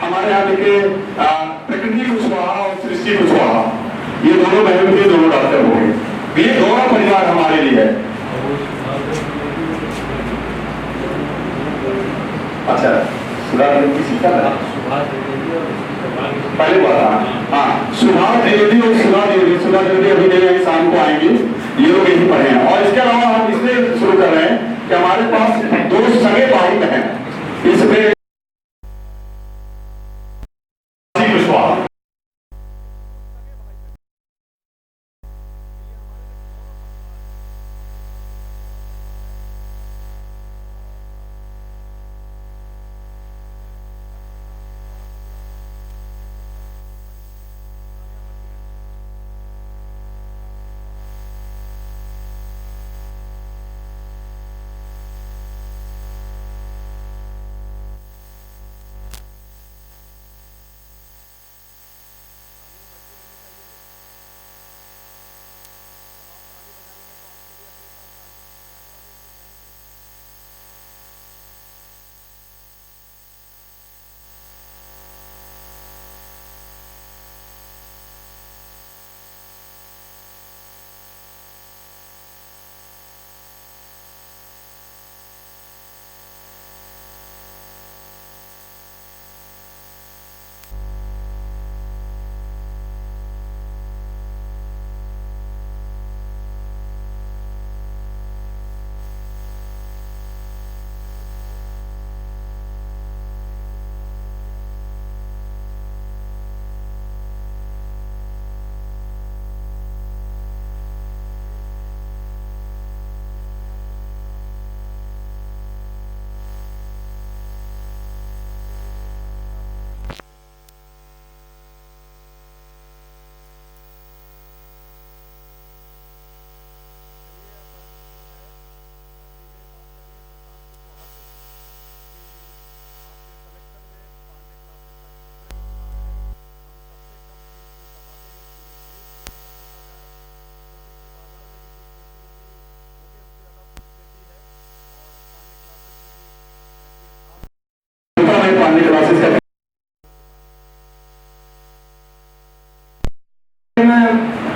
हमारे यहाँ देखिए प्रकृति कुशवाहा और सृष्टि कुशवाहा, ये दोनों बहन थे, दोनों डॉक्टर हो गए। ये दोनों परिवार हमारे लिए है। अच्छा, सुधा किसी का पहले बात, हाँ सुभाष द्विवेदी और सुधा द्विवेदी अभी नहीं, शाम को आएंगे, ये लोग यही पढ़े हैं। और इसके अलावा हम इसलिए शुरू कर रहे हैं कि हमारे पास दो सगे भाई बहन इसमें कुशवाहा,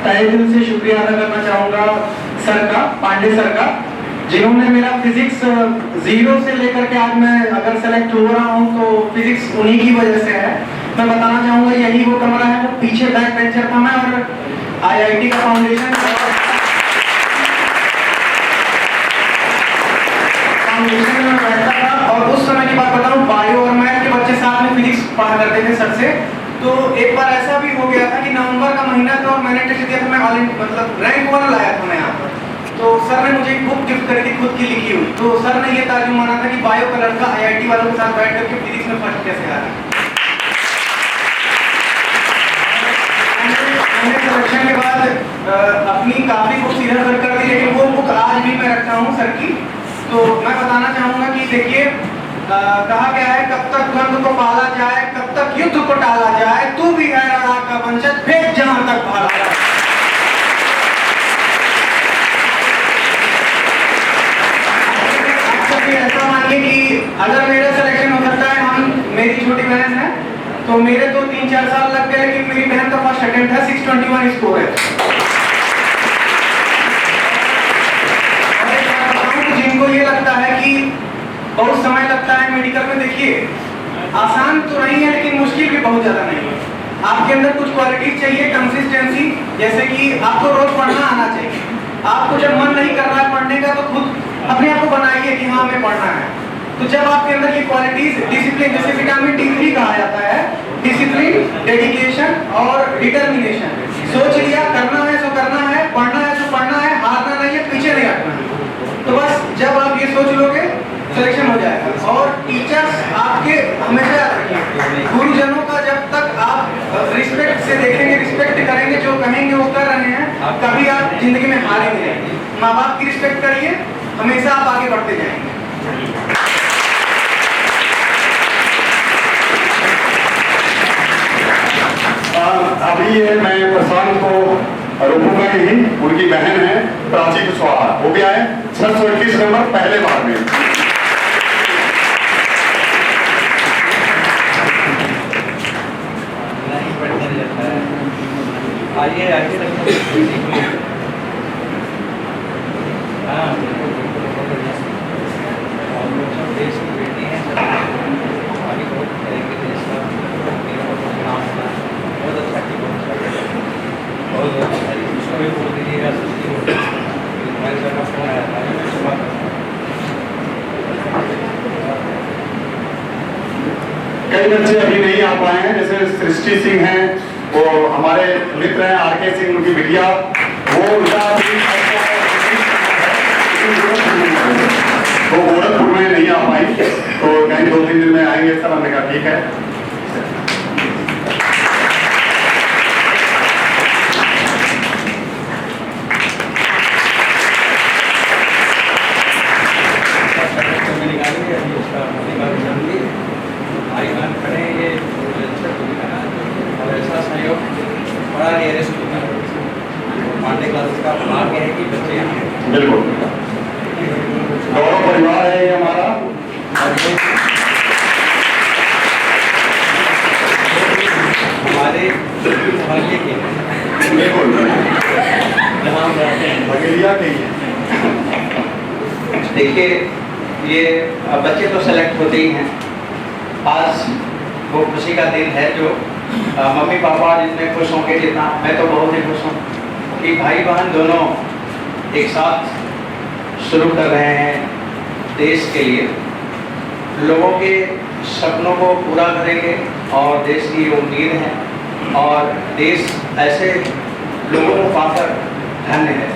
तहे दिल से शुक्रिया अदा करना चाहूंगा सर का, पांडे सर का, जिन्होंने मेरा फिजिक्स 0 से लेकर के आज मैं अगर सेलेक्ट हो रहा हूं तो फिजिक्स उन्हीं की वजह से है। मैं बताना चाहूंगा यही वो कमरा है, वो पीछे बैक बेंचर था मैं, और आईआईटी का फाउंडेशन में बैठता था। और उस समय की बात बताऊं, बायो और मैथ के बच्चे साथ में फिजिक्स पढ़ा करते थे सर से। तो एक बार ऐसा भी हो गया था कि नवंबर का महीना था और मैंने टेस्ट दिया था, मैं मतलब रैंक 1 लाया था मैं यहाँ पर। तो सर ने मुझे एक बुक गिफ्ट करी थी खुद की लिखी हुई। तो सर ने ये ताजुब माना था कि बायो का लड़का आईआईटी वालों के साथ बैठ करके फिजिक्स में फर्स्ट कैसे आ रहा है। मैंने सिलेक्शन के बाद अपनी काफी बुक्स इधर उधर कर दी, लेकिन वो बुक आज भी मैं रखता हूँ सर की। तो मैं बताना चाहूंगा कि देखिए, कहा गया है कब तक द्वंद्व को पाला जाए, कब तक युद्ध को टाला जाए, तू भी है रणा का वंशज, फेंक जहां तक भाला जाए। ऐसा मानिए कि अगर मेरा सिलेक्शन हो सकता है, मेरी छोटी बहन है तो मेरे तो 3-4 साल लग गए, लेकिन मेरी बहन का फर्स्ट अटेम्प्ट है, 621 स्कोर है। जिनको ये लगता है कि बहुत समय लगता है मेडिकल में, देखिए आसान तो नहीं है लेकिन मुश्किल भी बहुत ज्यादा नहीं है। आपके अंदर कुछ क्वालिटीज चाहिए, कंसिस्टेंसी, जैसे कि आपको रोज पढ़ना आना चाहिए। आपको जब मन नहीं कर रहा है पढ़ने का तो खुद अपने आप को बनाइए कि हाँ हमें पढ़ना है। तो जब आपके अंदर ये क्वालिटीज, डिसिप्लिन, जैसे विटामिन D3 कहा जाता है, डिसिप्लिन, डेडिकेशन और डिटर्मिनेशन, सोच लिया करना है सो करना है, पढ़ना है सो पढ़ना है, हारना नहीं है, पीछे नहीं हटना है। तो बस जब आप ये सोच लोगे सिलेक्शन हो जाएगा। और टीचर्स आपके हमेशा याद रखिए, गुरुजनों का जब तक आप रिस्पेक्ट से देखेंगे, रिस्पेक्ट करेंगे, जो कहेंगे वो कर रहे हैं, कभी आप जिंदगी में हारेंगे नहीं। माँ बाप की रिस्पेक्ट करिए, हमेशा आप आगे बढ़ते जाएंगे। अभी ये मैं प्रशांत को रोकूंगा ही, उनकी बहन है प्राची कुशवाहा, वो भी आए 621 नंबर पहले बार में। आइए आगे हाँ हम लोग सब देश की बेटी हैं, सब आगे बहुत करेंगे देश का, मेरा बहुत नाम होना, बहुत अच्छा की बहुत अच्छा, उसको भी बोल दीजिएगा सस्ती हो हमारे सर का फोन आया था, मैं सुबह कई बच्चे अभी नहीं आ पाए हैं, जैसे सृष्टि सिंह हैं, वो हमारे मित्र हैं, आरके सिंह उनकी बिटिया, वो गोरखपुर में नहीं आ पाई, तो कहीं 2-3 दिन में आएंगे सर। हमने कहा ठीक है। पांडे क्लासेस का भाग्य है कि बच्चे यहाँ बिल्कुल गौरव परिवार है ये हमारा। हमारे मोहल्ले के बिल्कुल जहाँ हम रहते हैं बघेलिया के ही देखिए, ये बच्चे तो सेलेक्ट होते ही हैं। आज वो खुशी का दिन है जो मम्मी पापा जितने खुश होंगे, जितना मैं तो बहुत ही खुश हूँ कि भाई बहन दोनों एक साथ शुरू कर रहे हैं देश के लिए, लोगों के सपनों को पूरा करेंगे और देश की उम्मीद है, और देश ऐसे लोगों को पाकर धन्य है।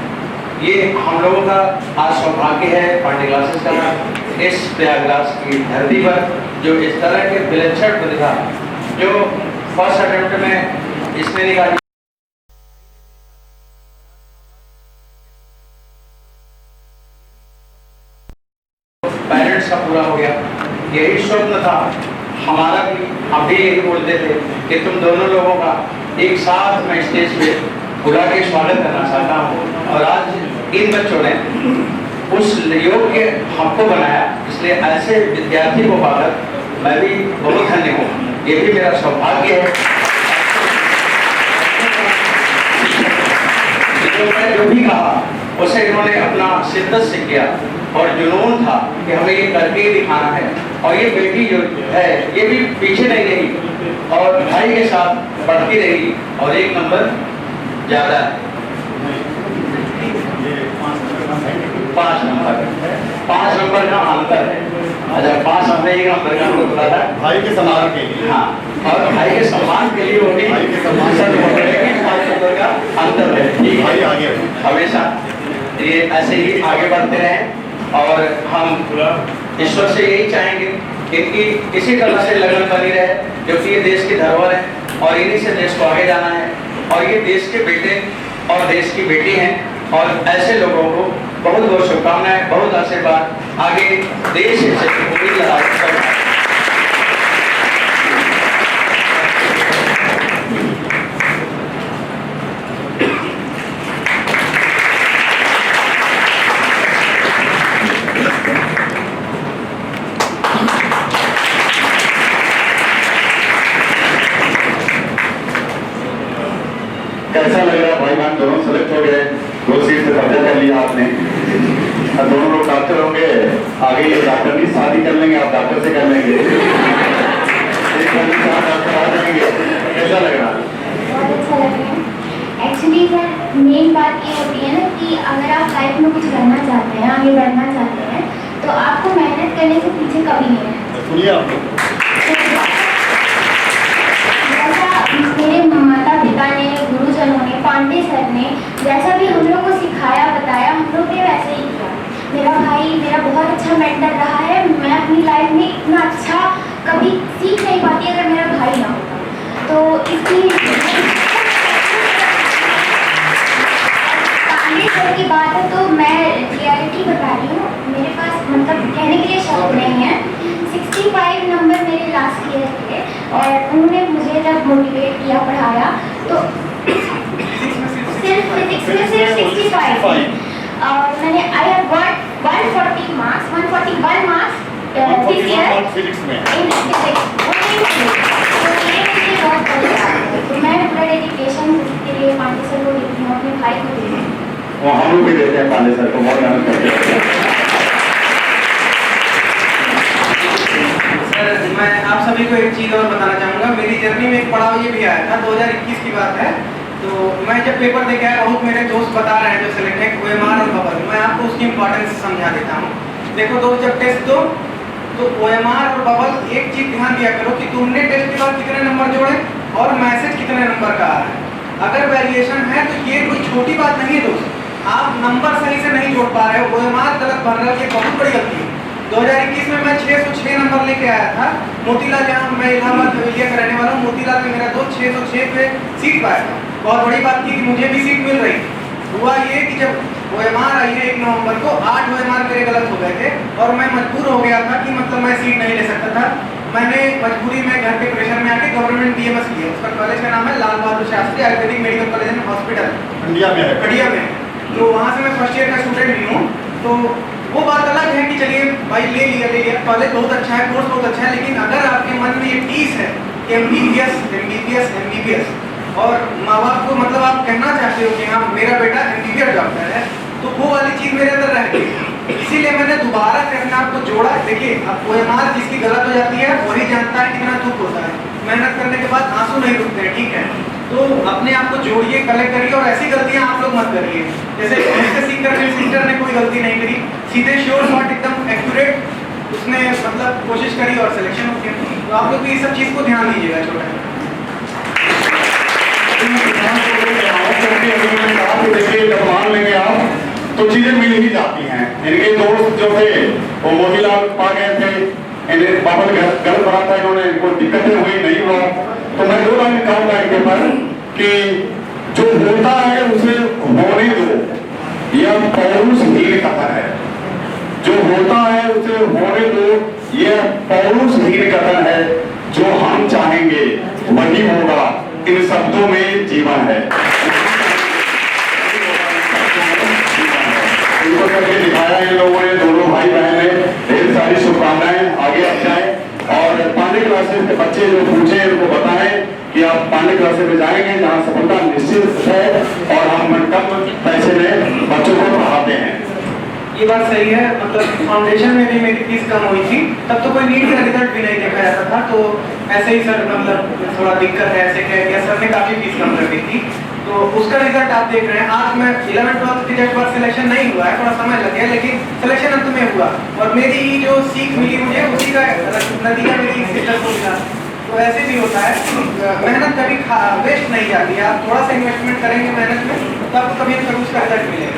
ये हम लोगों का आज सौभाग्य है पांडे क्लासेस का इस प्रयागराज की धरती पर जो इस तरह के विलक्षण प्रतिभा जो फर्स्ट अटेम्प्ट में इसने निकाली, पेरेंट्स का पूरा हो गया। यही स्वप्न था हमारा भी, हम भी यही बोलते थे कि तुम दोनों लोगों का एक साथ मैं स्टेज पे बुला के स्वागत करना चाहता हूँ, और आज इन बच्चों ने उस योग्य हमको बनाया, इसलिए ऐसे विद्यार्थी को पाकर मैं भी बहुत धन्य हूँ। ये भी मेरा सौभाग्य है। जो भी कहा उसे इन्होंने अपना शिद्दत से किया और जुनून था कि हमें ये करके ही दिखाना है, और ये बेटी जो है ये भी पीछे नहीं रही और भाई के साथ बढ़ती रही और 1 नंबर ज्यादा है। 5 नंबर का अंतर है। अच्छा, 5 नंबर 1 नंबर का अंतर बोला था भाई के सम्मान के लिए। हाँ, और भाई के सम्मान के लिए वो भी भाई के सम्मान 5 नंबर का अंतर है। ठीक भाई है, आगे हमेशा ये ऐसे ही आगे बढ़ते रहें, और हम ईश्वर से यही चाहेंगे कि इनकी इसी तरह से लगन बनी रहे, क्योंकि ये देश की धरोहर है और इन्हीं से देश को आगे जाना है, और ये देश के बेटे और देश की बेटी हैं, और ऐसे लोगों को बहुत बहुत शुभकामनाएं, बहुत आशीर्वाद। आगे देश से पूरी लड़ाई करना। कैसा लग रहा है? भाई बहन दोनों सेलेक्ट हो गए, 2 सीट से कब्जा कर लिया आपने, और दोनों लोग डॉक्टर होंगे। आगे ये डॉक्टर नहीं, शादी कर लेंगे, आप डॉक्टर से कर लेंगे, एक डॉक्टर आ जाएंगे। कैसा लग रहा है? बहुत अच्छा लग रहा है। एक्चुअली सर मेन बात ये होती है ना कि अगर आप लाइफ में कुछ करना चाहते हैं, आगे बढ़ना चाहते हैं, तो आपको मेहनत करने से पीछे कभी नहीं रहना। सुनिए आप लोग, जैसा मेरे माता पिता ने, गुरुजनों ने, पांडे सर ने जैसा भी हम लोग को सिखाया बताया, हम लोग ने वैसे ही किया। मेरा भाई मेरा बहुत अच्छा मेंटर रहा है। मैं अपनी लाइफ में इतना अच्छा कभी सीख नहीं पाती अगर मेरा भाई ना होता। तो इसलिए पांडे सर की बात है तो मैं रियलिटी बता रही हूँ। मेरे पास मतलब कहने के लिए शब्द नहीं है। 65 नंबर मेरे लास्ट ईयर के, और उन्होंने मुझे जब मोटिवेट किया, पढ़ाया, तो सिर्फ फिजिक्स में सिर्फ 65, और मैंने I have got 140 marks, 141 marks this year physics में इन फिजिक्स। तो ये मुझे बहुत बढ़िया लगा। तो मैं पूरा डेडिकेशन के लिए पांडे वो हम लोग भी देते हैं पांडे सर को, बहुत मेहनत करते हैं। सर मैं आप सभी को एक चीज़ और बताना चाहूँगा, मेरी जर्नी में एक पड़ाव ये भी आया था, 2021 की बात है। तो मैं जब पेपर दे के आया, बहुत मेरे दोस्त बता रहे हैं जो सेलेक्ट है OMR और बबल, मैं आपको उसकी इंपॉर्टेंस समझा देता हूँ। देखो दोस्त, जब टेस्ट दो तो OMR और बबल एक चीज़ ध्यान दिया करो कि तुमने टेस्ट के बाद कितने नंबर जोड़े और मैसेज कितने नंबर का आ रहा है। अगर वेरिएशन है तो ये कोई छोटी बात नहीं है दोस्त, आप नंबर सही से नहीं जोड़ पा रहे हो, OMR गलत भर रहे हो, ये बहुत बड़ी गलती है। 2021 में मैं 606 नंबर लेके आया था, मोतीलाल, जहाँ मैं इलाहाबाद हवेलिया का रहने वाला हूँ, मोतीलाल में मेरा दोस्त 606 पे सीट पाया था। बहुत बड़ी बात थी कि मुझे भी सीट मिल रही। हुआ ये कि जब OMR आई है 1 नवंबर को, 8 OMR मेरे गलत हो गए थे और मैं मजबूर हो गया था कि मतलब मैं सीट नहीं ले सकता था। मैंने मजबूरी में घर के प्रेशर में आके गवर्नमेंट BMS लिया। उसका कॉलेज का नाम है Lal Bahadur Shastri ayurvedic medical college and hospital, India में है। खड़िया में। तो वहाँ से मैं फर्स्ट ईयर का स्टूडेंट भी हूँ। तो वो बात अलग है कि चलिए भाई ले लिया, कॉलेज बहुत अच्छा है, कोर्स बहुत अच्छा है, लेकिन अगर आपके मन में ये टीस है कि MBBS और माँ बाप को मतलब आप कहना चाहते हो कि हाँ मेरा बेटा MBBS डॉक्टर है, तो वो वाली चीज़ मेरे अंदर रह गई। इसीलिए मैंने दोबारा से अपने आप को जोड़ा। देखिए, अब OMR जिसकी गलत हो जाती है वही जानता है कितना दुख होता है। मेहनत करने के बाद आंसू नहीं रुकते हैं, ठीक है। तो अपने आप को जोड़िए, कलेक्ट करिए और ऐसी गलतियां आप लोग मत करिए। जैसे सिस्टर ने कोई गलती नहीं करी, सीधे श्योर शॉट एकदम एक्यूरेट उसने मतलब कोशिश करी और सिलेक्शन हो गया। तो आप लोग भी इस सब चीज़ को ध्यान दीजिएगा छोटा। देखिए, जब मान लेंगे आप तो चीजें मिल ही जाती हैं। इनके दोस्त जो थे वो मोतीलाल पा गए थे, इन्हें बाबा गलत बना था, इन्होंने कोई दिक्कतें हुई नहीं हुआ। तो मैं 2 लाइन कहूँगा इनके पर कि जो होता है उसे होने दो, यह पौरुषहीन कथन है। जो होता है उसे होने दो, यह पौरुषहीन कथन है। जो हम चाहेंगे वही होगा, इन शब्दों में जीवन है। इनको करके दिखाया इन लोगों ने, दोनों भाई बहन ने। ढेर सारी शुभकामनाएं, आगे आप जाएं और पांडे क्लासेस के बच्चे जो पूछे उनको बताएं कि आप पांडे क्लासेस में जाएंगे जहां सफलता निश्चित है और हम कम पैसे में बच्चों को पढ़ाते हैं। ये बात सही है। मतलब फाउंडेशन में भी मेरी फीस कम हुई थी, तब तो कोई नीट का रिजल्ट भी नहीं देखा जाता था। तो ऐसे ही सर मतलब थोड़ा दिक्कत है, ऐसे कह दिया सर ने, काफ़ी फीस कम कर दी थी। तो उसका रिजल्ट आप देख रहे हैं। आज मैं 11th-12th की जब सिलेक्शन नहीं हुआ है, थोड़ा समय लग गया, लेकिन सिलेक्शन अंत में हुआ और मेरी जो सीख मिली मुझे उसी का नतीजा मेरी सिस्टर को मिला। तो ऐसे भी होता है, मेहनत कभी वेस्ट नहीं जाती है। आप थोड़ा सा इन्वेस्टमेंट करेंगे मेहनत में तो आपको कभी ना कभी उसका रिजल्ट मिलेगा।